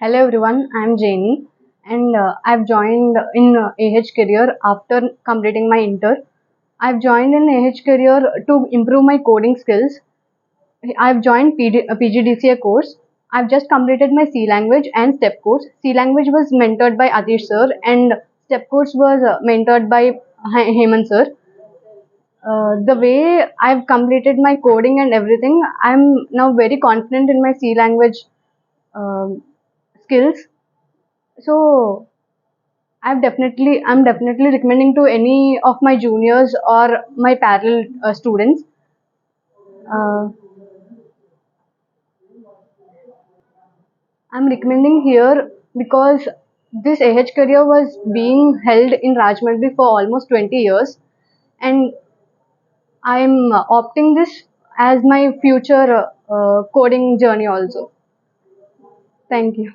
Hello everyone, I am Jayani and I've joined in AH Career after completing my inter. I've joined in AH Career to improve my coding skills. I've joined PGDCA course. I've just completed my C language and STEP course. C language was mentored by Atish sir and STEP course was mentored by Hemant sir. The way I've completed my coding and everything, I'm now very confident in my C language um skills. So I'm definitely recommending to any of my juniors or my parallel students. Uh, I'm recommending here because this AH career was being held in Rajahmundry for almost 20 years, and I'm opting this as my future coding journey also. Thank you.